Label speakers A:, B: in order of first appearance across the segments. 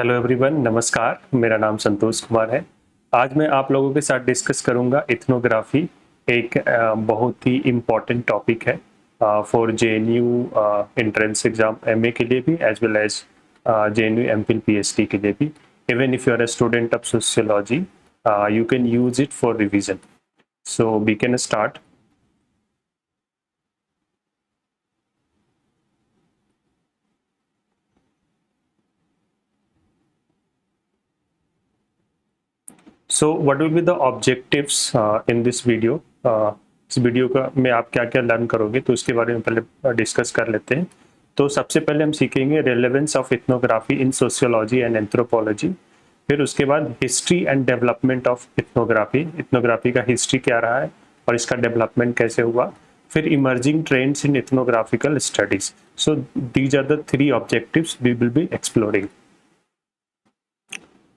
A: Hello everyone, नमस्कार। मेरा नाम संतोष कुमार है। आज मैं आप लोगों के साथ डिस्कस करूंगा इथनोग्राफी। एक बहुत ही इम्पॉर्टेंट टॉपिक है for JNU entrance exam MA के लिए भी, as well as JNU MPhil PhD के लिए भी। Even if you are a student of sociology, you can use it for revision. So we can start. So what will be the objectives in this video. इस video का में आप क्या क्या learn करोगे, तो उसके बारे में पहले डिस्कस कर लेते हैं। तो सबसे पहले हम सीखेंगे relevance of ethnography in sociology and anthropology. फिर उसके बाद history and development of ethnography. Ethnography का हिस्ट्री क्या रहा है और इसका डेवलपमेंट कैसे हुआ। फिर emerging trends in ethnographical studies. So these are the three objectives we will be exploring.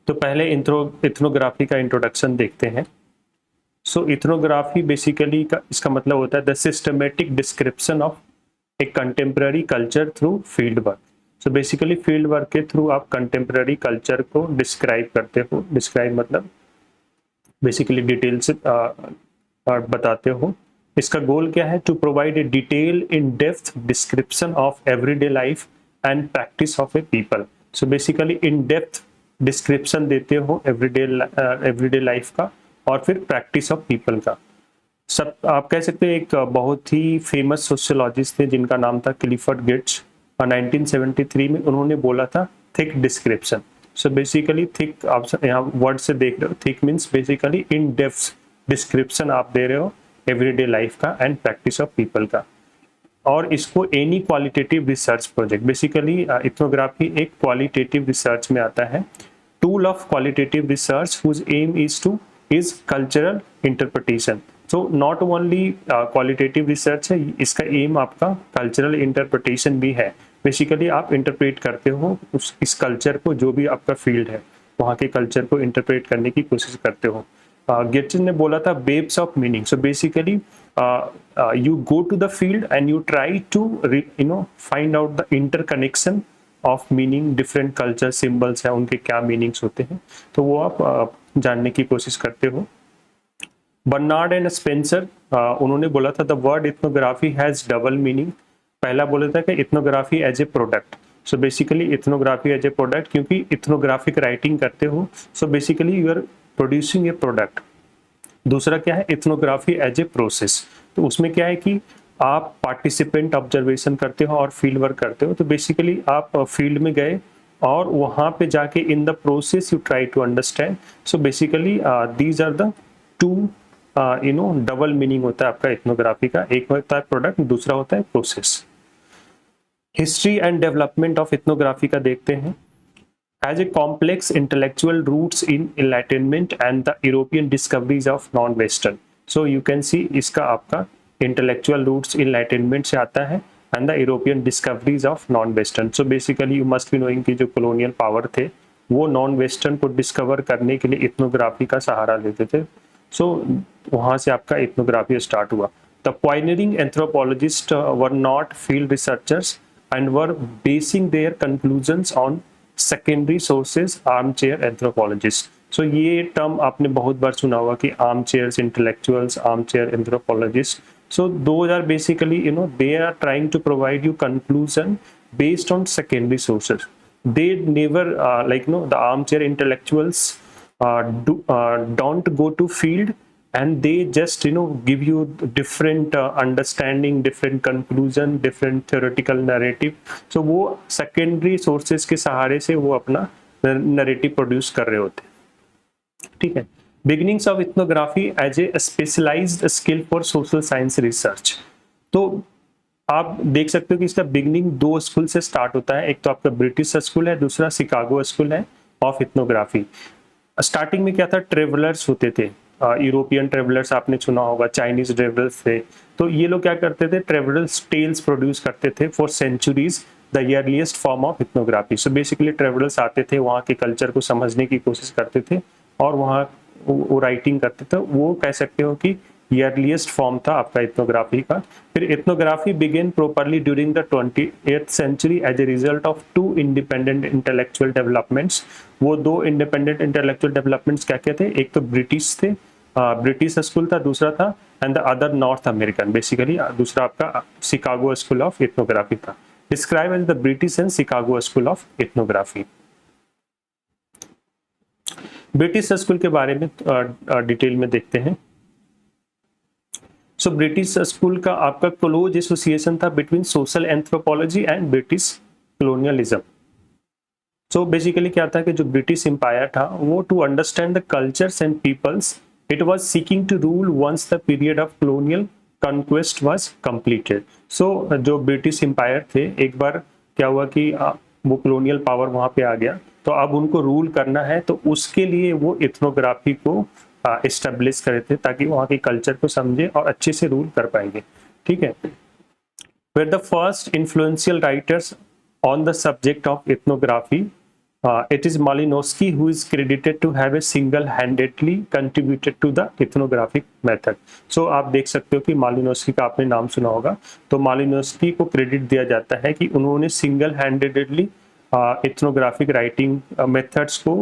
A: तो पहले इथनोग्राफी का इंट्रोडक्शन देखते हैं। सो इथनोग्राफी बेसिकली का इसका मतलब होता है the systematic description of A contemporary culture through field work. So basically field work के थ्रू आप कंटेम्प्रेरी कल्चर को डिस्क्राइब करते हो। डिस्क्राइब मतलब बेसिकली डिटेल से बताते हो। इसका गोल क्या है? To provide a detail in depth description of everyday life and practice of a people. So basically in depth description देते हो एवरीडे लाइफ का और फिर प्रैक्टिस ऑफ पीपल का। सब आप कह सकते हैं एक बहुत ही फेमस सोशियोलॉजिस्ट थे जिनका नाम था क्लिफर्ड गेट्स। 1973 में उन्होंने बोला था thick description. So basically thick आप यहाँ वर्ड से देख रहे हो, thick means basically in depth description आप दे रहे हो एवरीडे लाइफ का एंड प्रैक्टिस ऑफ पीपल का। और इसको any qualitative research project, basically ethnography एक क्वालिटेटिव रिसर्च में आता है। Tool of qualitative research whose aim is cultural interpretation. So not only qualitative research है, इसका एम आपका कल्चरल इंटरप्रिटेशन भी है। बेसिकली आप इंटरप्रेट करते हो इस कल्चर को, जो भी आपका फील्ड है वहाँ के कल्चर को इंटरप्रेट करने की कोशिश करते हो। गेट्स ने बोला था waves of meaning. So basically you go to the field and you try to find out the interconnection of meaning, different culture symbols है उनके क्या मीनिंग्स होते हैं, तो वो आप जानने की कोशिश करते हो। बर्नार्ड एंड स्पेंसर उन्होंने बोला था the word ethnography has double meaning. पहला बोला था कि ethnography as a product. So basically ethnography as a product, क्योंकि इथनोग्राफिक राइटिंग करते हो, so basically you are producing a product. दूसरा क्या है? Ethnography as a process. तो उसमें क्या है कि आप पार्टिसिपेंट ऑब्जर्वेशन करते हो और फील्ड वर्क करते हो। तो बेसिकली आप फील्ड में गए और वहां पे जाके in the process you try to understand. So basically these are the two double meaning होता है आपका इथनोग्राफी का। एक होता है प्रोडक्ट, दूसरा होता है process. History and development of ethnography का देखते हैं। Has a complex intellectual roots in Enlightenment and the European discoveries of non-Western. So you can see इसका आपका intellectual roots Enlightenment से आता है and the European discoveries of non-Western. So basically you must be knowing कि जो colonial power थे वो non-Western को discover करने के लिए इथनोग्राफी का सहारा लेते थे। So वहाँ से आपका इथनोग्राफी स्टार्ट हुआ। The pioneering anthropologists were not field researchers and were basing their conclusions on secondary sources, armchair anthropologist. So ये टर्म आपने बहुत बार सुना होगा कि armchairs intellectuals, armchair anthropologist. So those are basically they are trying to provide you conclusion based on secondary sources. They never the armchair intellectuals don't go to field and they just give you different understanding, different conclusion, different theoretical narrative. So वो secondary sources के सहारे से वो अपना narrative produce कर रहे होते हैं। ठीक है। Beginnings of ethnography as a specialized skill for social science research. तो आप देख सकते हो कि इसका बिगनिंग दो स्कूल से स्टार्ट होता है। एक तो आपका ब्रिटिश स्कूल है, दूसरा शिकागो स्कूल है ऑफ इथनोग्राफी। स्टार्टिंग में क्या था? ट्रेवलर्स होते थे, यूरोपियन ट्रेवलर्स आपने सुना होगा, चाइनीज ट्रेवलर्स थे। तो ये लोग क्या करते थे? ट्रेवलर्स टेल्स प्रोड्यूस करते थे for centuries, the earliest form of ethnography. So basically travellers आते थे, वहाँ के कल्चर को समझने की कोशिश करते थे और वहाँ वो राइटिंग करते थे। वो कह सकते हो कि ईयरलीस्ट फॉर्म था आपका इथनोग्राफी का। फिर ethnography began properly during the 20th century as a result of two independent intellectual developments. वो दो इंडिपेंडेंट इंटेलेक्चुअल डेवलपमेंट्स क्या क्या थे, एक तो ब्रिटिश थे, ब्रिटिश स्कूल था, दूसरा था and the other North American, basically दूसरा आपका शिकागो स्कूल ऑफ इथनोग्राफी था। Describe as the British and Chicago school of ethnography. British school के बारे में डिटेल में देखते हैं। सो ब्रिटिश स्कूल का आपका क्लोज एसोसिएशन था between social anthropology and British colonialism. So basically क्या था कि जो ब्रिटिश एम्पायर था वो to understand the cultures and peoples it was seeking to rule once the period of colonial conquest was completed. So जो British empire थे, एक बार क्या हुआ कि वो कॉलोनियल पावर वहां पे आ गया, तो अब उनको रूल करना है, तो उसके लिए वो इथनोग्राफी को एस्टेब्लिश करे थे ताकि वहाँ के कल्चर को समझे और अच्छे से रूल कर पाएंगे। ठीक है। Where the first influential writers on the subject of ethnography, it is Malinowski who is credited to have a single-handedly contributed to the ethnographic method. So आप देख सकते हो कि मालिनोस्की का आपने नाम सुना होगा, तो मालिनोस्की को क्रेडिट दिया जाता है कि उन्होंने single handedly ethnographic writing methods को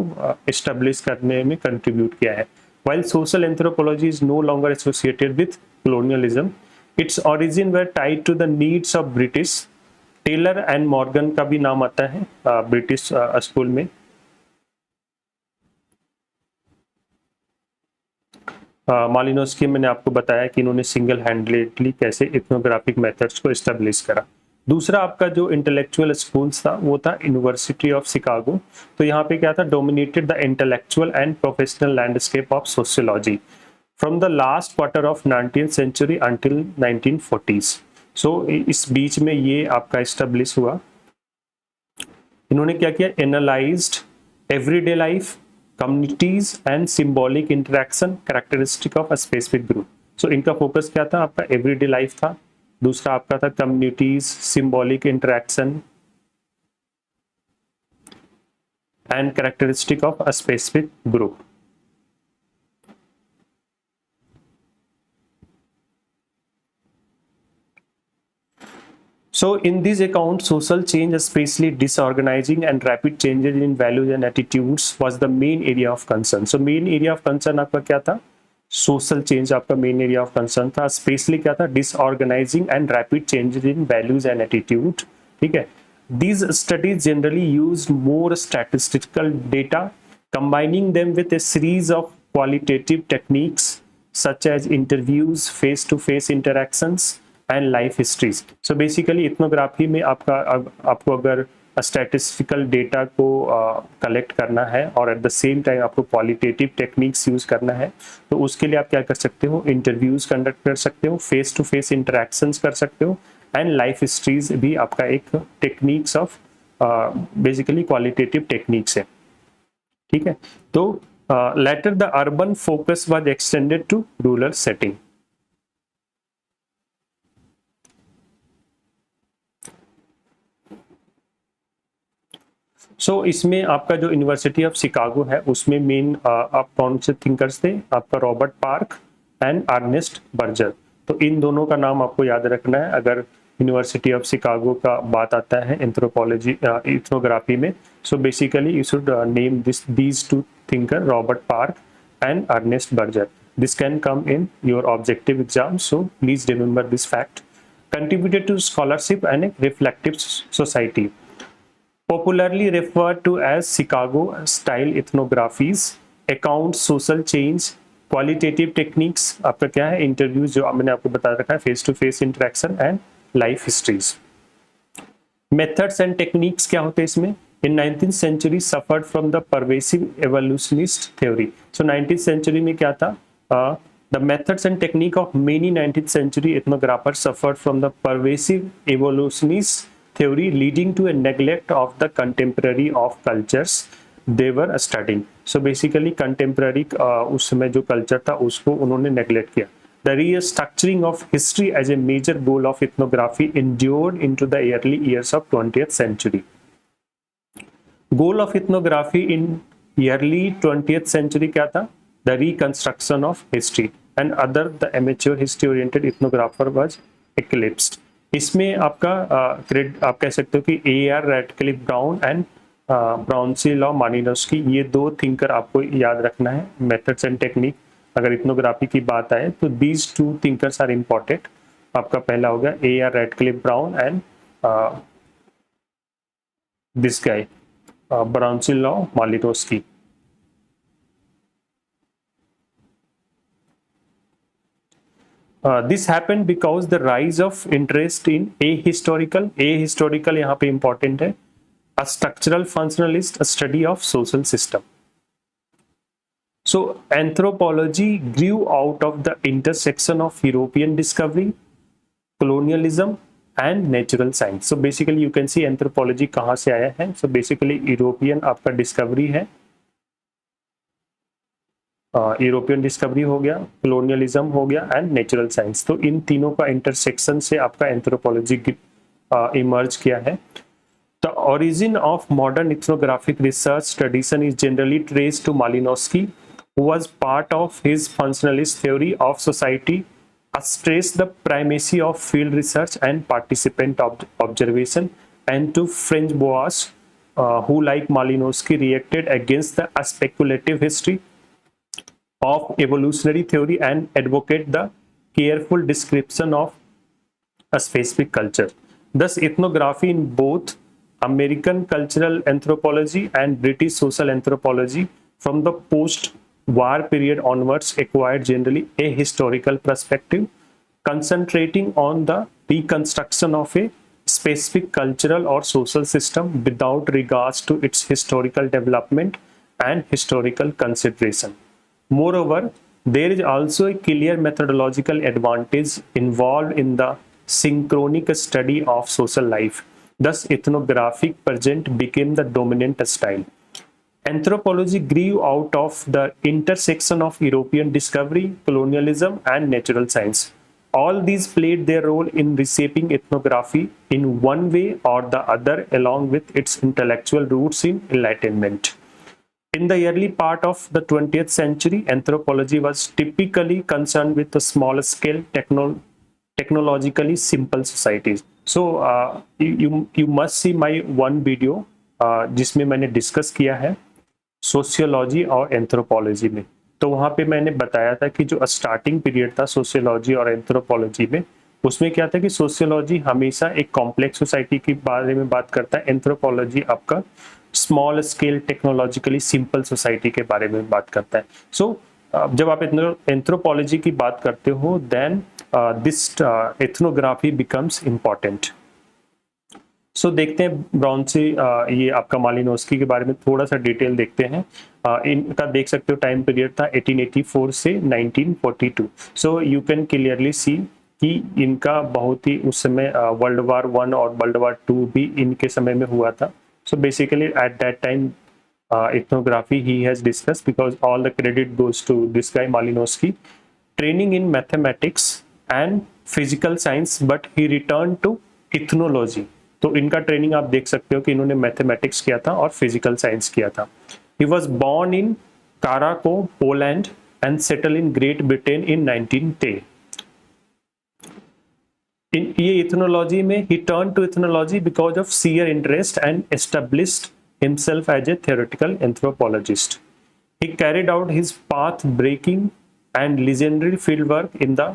A: एस्टेब्लिश करने में कंट्रीब्यूट किया है। While social anthropology is no longer associated with colonialism, its origin were tied to the needs of British. Tylor and Morgan का भी नाम आता है ब्रिटिश स्कूल में। मालिनोस्की मैंने आपको बताया कि इन्होंने सिंगल हैंडलेडली कैसे इथनोग्राफिक मेथड्स को एस्टेब्लिश करा। दूसरा आपका जो इंटेलेक्चुअल स्कूल्स था वो था यूनिवर्सिटी ऑफ शिकागो। तो यहाँ पे क्या था, dominated the intellectual and professional landscape of sociology from the last quarter of 19th century until 1940s। सो इस बीच में ये आपका एस्टेब्लिश हुआ। इन्होंने क्या किया, analysed everyday life, communities and symbolic interaction characteristic of a specific group. So इनका फोकस क्या था, आपका एवरीडे लाइफ था, दूसरा आपका था communities, symbolic interaction and characteristic of a specific group. So in these accounts, social change, especially disorganizing and rapid changes in values and attitudes, was the main area of concern. So main area of concern आपका क्या था, social change आपका main area of concern था, especially क्या था, disorganizing and rapid changes in values and attitude. ठीक है। These studies generally used more statistical data, combining them with a series of qualitative techniques such as interviews, face-to-face interactions and life histories. So basically ethnography में आपको अगर statistical data को collect करना है और eight the same time आपको qualitative techniques use करना है, तो उसके लिए आप क्या कर सकते हो, इंटरव्यूज कंडक्ट कर सकते हो, फेस टू फेस इंटरेक्शंस कर सकते हो एंड लाइफ हिस्ट्रीज भी आपका एक techniques of basically qualitative techniques है। ठीक है। तो later the urban focus was extended to rural setting. So इसमें आपका जो यूनिवर्सिटी ऑफ शिकागो है उसमें मेन आप कौन से थिंकर्स थे, आपका Robert Park and Ernest Berger. तो इन दोनों का नाम आपको याद रखना है अगर यूनिवर्सिटी ऑफ शिकागो का बात आता है एंथ्रोपोलॉजी इथनोग्राफी में। So basically you should name these two thinker, Robert Park and Ernest Berger. This can come in your objective exam, so please remember this fact. Contributed to scholarship and a reflective society, popularly referred to as Chicago style ethnographies, accounts social change, qualitative techniques आपका क्या है, interviews जो मैंने आपको बता रखा है, face to face interaction and life histories. Methods and techniques क्या होते हैं इसमें, in 19th century suffered from the pervasive evolutionist theory. So 19th century में क्या था, the methods and technique of many 19th century ethnographers suffered from the pervasive evolutionist theory, leading to a neglect of the contemporary of cultures they were studying. So basically contemporary उस समय जो culture था उसको उन्होंने neglect किया। The restructuring of history as a major goal of ethnography endured into the early years of 20th century. Goal of ethnography in early 20th century क्या था, the reconstruction of history. and other the amateur history oriented ethnographer was eclipsed. इसमें आपका credit आप कह सकते हो कि A.R. Radcliffe Brown and Bronislaw Malinowski, ये दो थिंकर आपको याद रखना है. मेथड्स एंड टेक्निक अगर इथनोग्राफी की बात आए तो these two thinkers are important. आपका पहला हो गया A.R. Radcliffe Brown and this guy Bronislaw Malinowski. This happened because the rise of interest in ahistorical यहाँ पे important है, a structural functionalist, a study of social system. So anthropology grew out of the intersection of European discovery, colonialism and natural science. So basically you can see anthropology कहाँ से आया है. So basically European आपका discovery है, European discovery हो गया, colonialism हो गया एंड नेचुरल साइंस. तो इन तीनों का इंटरसेक्शन से आपका एंथ्रोपोलॉजी इमर्ज किया है. The origin of modern ethnographic research tradition is generally traced to Malinowski, who was part of his functionalist theory of society, stressed the primacy of field research and participant observation, and to French Boas, who like Malinowski reacted against the speculative history of evolutionary theory and advocate the careful description of a specific culture. Thus, ethnography in both American cultural anthropology and British social anthropology from the post-war period onwards acquired generally a historical perspective, concentrating on the reconstruction of a specific cultural or social system without regards to its historical development and historical consideration. Moreover, there is also a clear methodological advantage involved in the synchronic study of social life. Thus, ethnographic present became the dominant style. Anthropology grew out of the intersection of European discovery, colonialism, and natural science. All these played their role in reshaping ethnography in one way or the other, along with its intellectual roots in Enlightenment. In the early part of the 20th century, anthropology was typically concerned with the small-scale, technologically simple societies. So you must see my one video जिसमें मैंने discuss किया है sociology और anthropology में. तो वहाँ पे मैंने बताया था कि जो स्टार्टिंग पीरियड था सोशियोलॉजी और एंथ्रोपोलॉजी में, उसमें क्या था कि सोशियोलॉजी हमेशा एक कॉम्प्लेक्स सोसाइटी के बारे में बात करता है, एंथ्रोपोलॉजी आपका small scale technologically simple society के बारे में बात करता है. सो जब आप एंथ्रोपोलॉजी की बात करते हो then this ethnography becomes important. So देखते हैं ब्राउन से ये आपका मालिनोव्स्की के बारे में थोड़ा सा डिटेल देखते हैं. इनका देख सकते हो टाइम पीरियड था 1884 से 1942. So you can clearly see कि इनका बहुत ही उस समय वर्ल्ड वार 1 और वर्ल्ड वार 2 भी इनके समय में हुआ था. So basically at that time ethnography he has discussed, because all the credit goes to this guy Malinowski. Training in mathematics and physical science, but he returned to ethnology. तो इनका training आप देख सकते हो कि इन्होंने मैथमेटिक्स किया था और फिजिकल साइंस किया था. He was born in Krakow, Poland and settled in Great Britain in 1910. ये इथनोलॉजी में he turned to ethnology because of sheer interest and established himself as a theoretical anthropologist. He carried out his path-breaking and legendary fieldwork in the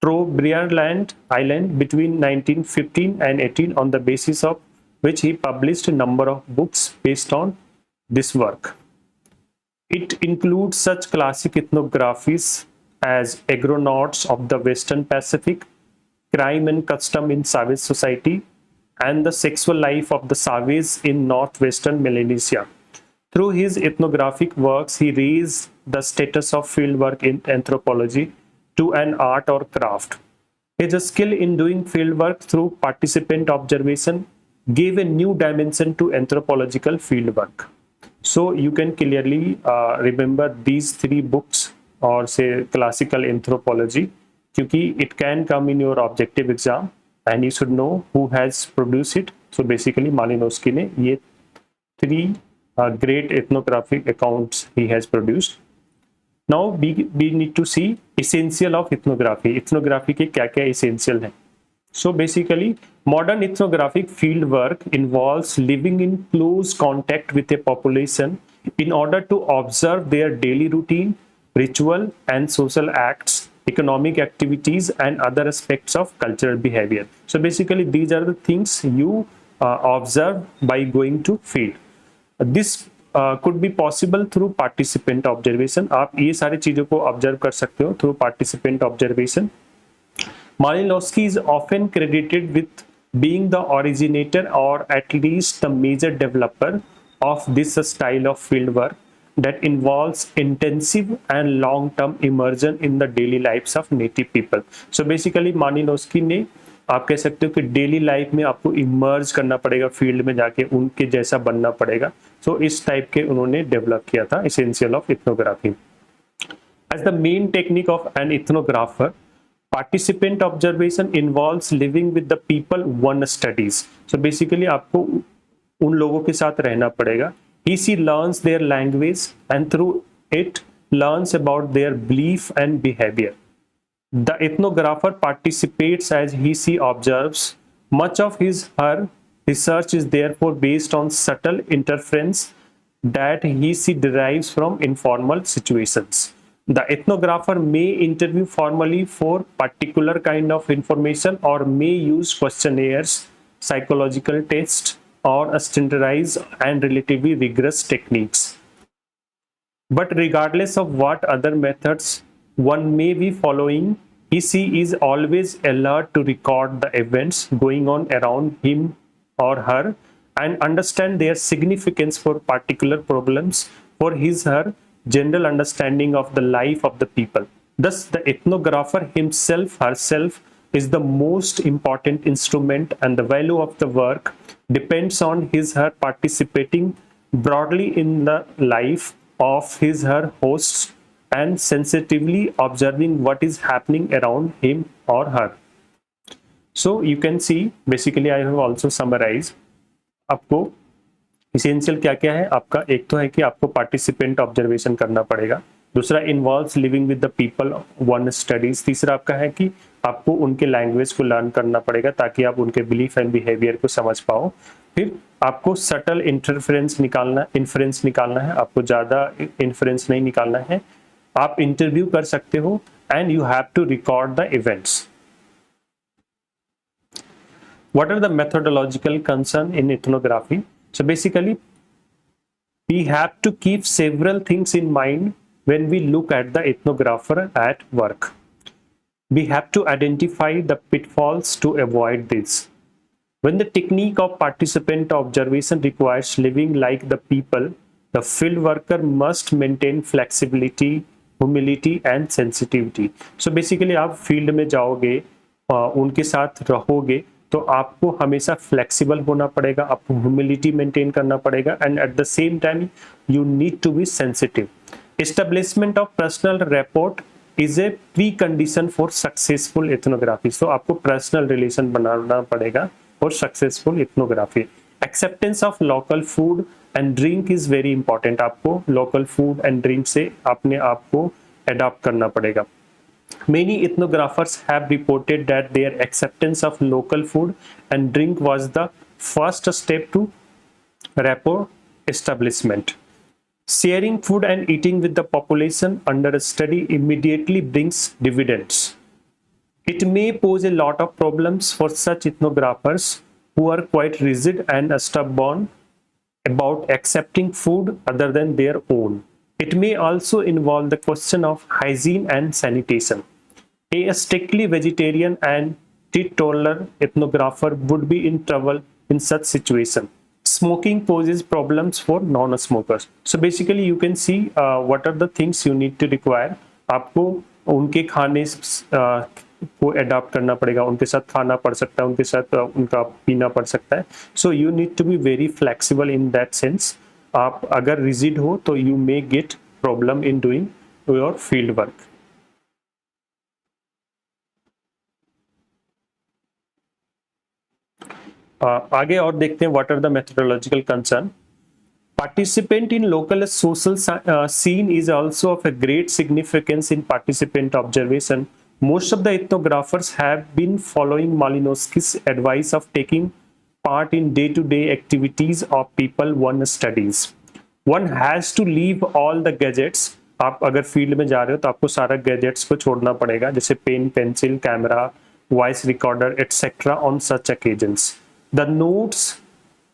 A: Trobriand Island between 1915 and 18, on the basis of which he published a number of books based on this work. It includes such classic ethnographies as Agronauts of the Western Pacific, Crime and Custom in Savage Society, and the Sexual Life of the Savage in Northwestern Melanesia. Through his ethnographic works, he raised the status of fieldwork in anthropology to an art or craft. His skill in doing fieldwork through participant observation gave a new dimension to anthropological fieldwork. So you can clearly remember these 3 books or say classical anthropology, क्योंकि it can come in your objective exam and you should know who has produced it. So basically Malinowski ने ये 3 great ethnographic accounts he has produced. Now we need to see essential of ethnography, ethnography के क्या क्या essential हैं। So basically, modern ethnographic field work involves living in close contact with a population in order to observe their daily routine, ritual and social acts, economic activities and other aspects of cultural behavior. So basically, these are the things you observe by going to field. This could be possible through participant observation. आप ये सारी चीजों को observe कर सकते हो through participant observation. Malinowski is often credited with being the originator or at least the major developer of this style of fieldwork that involves intensive and long-term immersion in the daily lives of native people. So basically Malinowski ने आप कह सकते हो कि daily life में आपको emerge करना पड़ेगा, फील्ड में जाके उनके जैसा बनना पड़ेगा. सो इस टाइप के उन्होंने डेवलप किया था essential of ethnography. As the main technique of an ethnographer, participant observation involves living with the people one studies. So basically आपको उन लोगों के साथ रहना पड़ेगा. He learns their language and through it learns about their belief and behavior. The ethnographer participates as he observes. Much of her research is therefore based on subtle interference that he derives from informal situations. The ethnographer may interview formally for particular kind of information or may use questionnaires, psychological tests, or standardized and relatively rigorous techniques. But regardless of what other methods one may be following, he is always alert to record the events going on around him or her and understand their significance for particular problems for her general understanding of the life of the people. Thus, the ethnographer herself is the most important instrument, and the value of the work depends on her participating broadly in the life of her hosts and sensitively observing what is happening around him or her. So you can see, basically I have also summarized. आपको essential क्या क्या है आपका, एक तो है कि आपको पार्टिसिपेंट ऑब्जर्वेशन करना पड़ेगा, दूसरा involves living with the people one studies, तीसरा आपका है कि आपको उनके लैंग्वेज को लर्न करना पड़ेगा ताकि आप उनके बिलीफ एंड बिहेवियर को समझ पाओ, फिर आपको सटल इंटरफेरेंस निकालना, इन्फ्रेंस निकालना है, आपको ज्यादा इन्फ्रेंस नहीं निकालना है, आप इंटरव्यू कर सकते हो and you have to record the events. What are the methodological concern in ethnography? So basically, we have to keep several things in mind when we look at the ethnographer at work. We have to identify the pitfalls to avoid this. When the technique of participant observation requires living like the people, the field worker must maintain flexibility, humility and sensitivity. So basically, आप field में जाओगे, उनके साथ रहोगे, तो आपको हमेशा flexible होना पड़ेगा, आपको ह्यूमिलिटी मेंटेन करना पड़ेगा and at the same time you need to be sensitive. Establishment of personal rapport is a precondition for successful ethnography. So आपको पर्सनल रिलेशन बनाना पड़ेगा for successful ethnography. Acceptance of local food and drink is very important. आपको local food and drink से अपने आप को adopt करना पड़ेगा. Many ethnographers have reported that their acceptance of local food and drink was the first step to rapport establishment. Sharing food and eating with the population under a study immediately brings dividends. It may pose a lot of problems for such ethnographers who are quite rigid and stubborn about accepting food other than their own. It may also involve the question of hygiene and sanitation. A strictly vegetarian and teetotaler ethnographer would be in trouble in such situation. Smoking poses problems for non-smokers. So basically you can see what are the things you need to require. आपको उनके खाने को adopt करना पड़ेगा, उनके साथ खाना पड़ सकता है, उनके साथ उनका पीना पड़ सकता है. So you need to be very flexible in that sense. आप अगर रिजिड हो तो you may get problem in doing your field work. आगे और देखते हैं what are the methodological concern. Participant in local social scene is also of a great significance in participant observation. Most of the ethnographers have been following Malinowski's advice of taking part in day-to-day activities of people one studies. One has to leave all the gadgets. आप अगर field में जा रहे हो तो आपको सारा gadgets को छोड़ना पड़ेगा, जैसे pen, pencil, camera, voice recorder etcetera on such occasions. The notes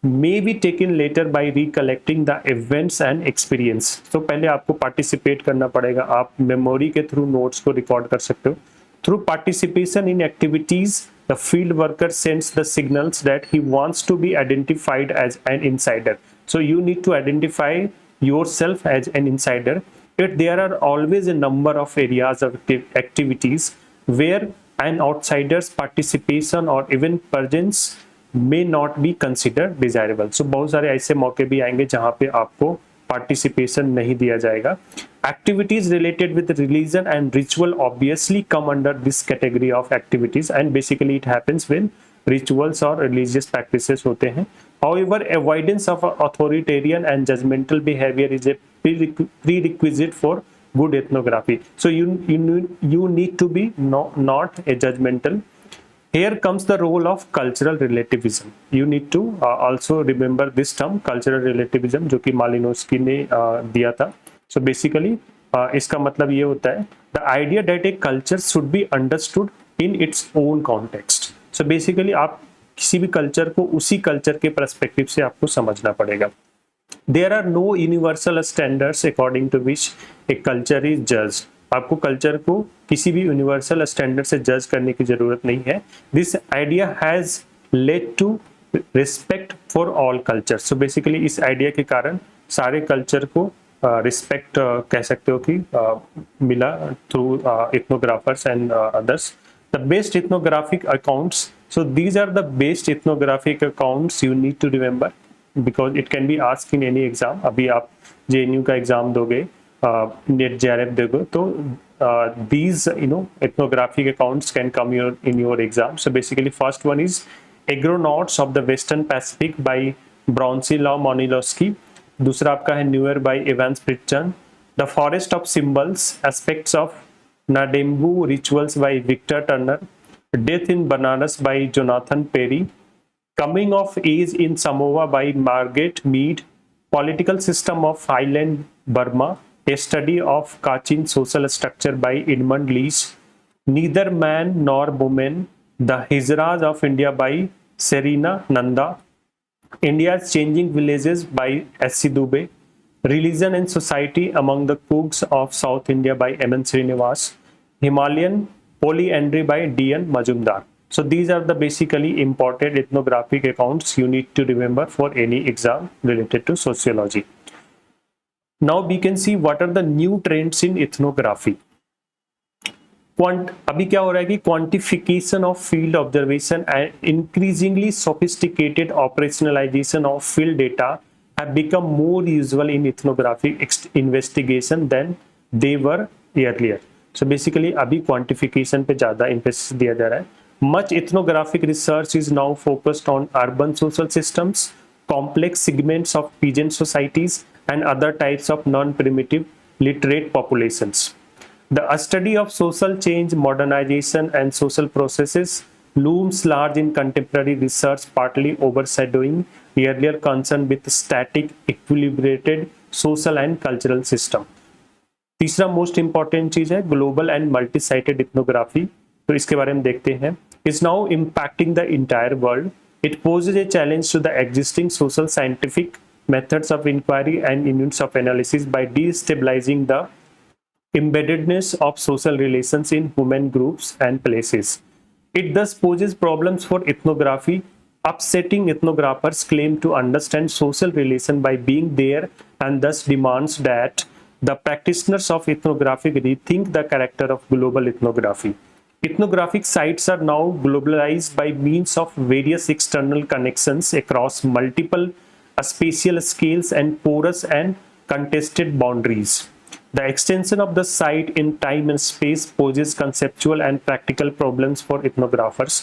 A: may be taken later by recollecting the events and experience. तो पहले आपको पार्टिसिपेट करना पड़ेगा. आप मेमोरी के थ्रू नोट्स को रिकॉर्ड कर सकते हो. Through participation in activities, the field worker sends the signals that he wants to be identified as an insider. So you need to identify yourself as an insider. Yet there are always a number of areas of activities where an outsider's participation or even presence may not be considered desirable. So बहुत सारे ऐसे मौके भी आएंगे जहां पे आपको participation नहीं दिया जाएगा. Activities related with religion and ritual obviously come under this category of activities, and basically it happens when rituals or religious practices होते हैं. However, avoidance of authoritarian and judgmental behavior is a prerequisite for good ethnography. So you need to be not a judgmental. Here comes the role of cultural relativism. You need to also remember this term, cultural relativism, जो कि मालिनोस्की ने दिया था. So basically इसका मतलब ये होता है the idea that a culture should be understood in its own context. So basically आप किसी भी कल्चर को उसी कल्चर के पर्सपेक्टिव से आपको समझना पड़ेगा. There are no universal standards according to which a culture is judged. आपको कल्चर को किसी भी यूनिवर्सल स्टैंडर्ड से जज करने की जरूरत नहीं है. This idea has led to respect for all culture. So basically इस आइडिया के कारण सारे कल्चर को रिस्पेक्ट कह सकते हो कि मिला through ethnographers and others. The best ethnographic accounts. So these are the best ethnographic accounts you need to remember because it can be asked in any exam. अभी आप JNU का एग्जाम दोगे, नेट JRF दोगे, तो these ethnographic accounts can come in your exam. So basically first one is Agronauts of the Western Pacific by Bronislaw Malinowski. दूसरा आपका है Newer by Evans Pritchard. The Forest of Symbols, Aspects of Nadembu Rituals by Victor Turner. Death in Banaras by Jonathan Perry. Coming of Age in Samoa by Margaret Mead. Political System of Highland Burma. A Study of Kachin Social Structure by Edmund Leach. Neither Man Nor Woman, The Hijras of India by Serena Nanda. India's Changing Villages by S.C. Dubey. Religion and Society Among the Cooks of South India by M.N. Srinivas. Himalayan Polyandry by D.N. Majumdar. So these are the basically important ethnographic accounts you need to remember for any exam related to sociology. Now we can see what are the new trends in ethnography. अभी क्या हो रहा है कि quantification of field observation and increasingly sophisticated operationalization of field data have become more usual in ethnographic investigation than they were earlier. So basically अभी quantification पे ज़्यादा emphasis दिया जा रहा है. Much ethnographic research is now focused on urban social systems, complex segments of peasant societies, and other types of non-primitive literate populations. The study of social change, modernization, and social processes looms large in contemporary research, partly overshadowing earlier concern with static, equilibrated social and cultural system. तीसरा most important चीज है global and multi-cited ethnography. तो इसके बारे में देखते हैं. Is now impacting the entire world. It poses a challenge to the existing social scientific methods of inquiry and units of analysis by destabilizing the embeddedness of social relations in human groups and places. It thus poses problems for ethnography, upsetting ethnographers' claim to understand social relation by being there, and thus demands that the practitioners of ethnography rethink the character of global ethnography. Ethnographic sites are now globalized by means of various external connections across multiple spatial scales and porous and contested boundaries. The extension of the site in time and space poses conceptual and practical problems for ethnographers.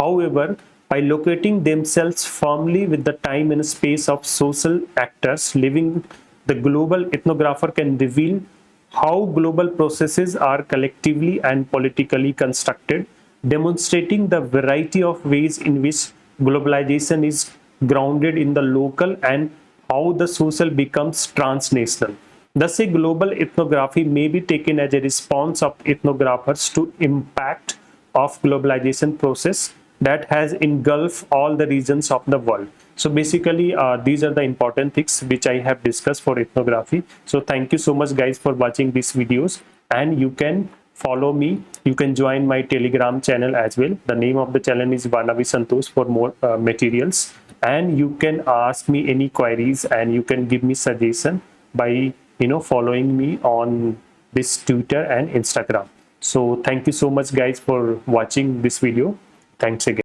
A: However, by locating themselves firmly with the time and space of social actors living. The global ethnographer can reveal how global processes are collectively and politically constructed, demonstrating the variety of ways in which globalization is grounded in the local and how the social becomes transnational. Thus, a global ethnography may be taken as a response of ethnographers to impact of globalization process that has engulfed all the regions of the world. So basically, these are the important things which I have discussed for ethnography. So thank you so much guys for watching these videos, and you can follow me. You can join my Telegram channel as well. The name of the channel is Vanavi Santosh for more materials, and you can ask me any queries and you can give me suggestion by following me on this Twitter and Instagram. So thank you so much guys for watching this video. Thanks again.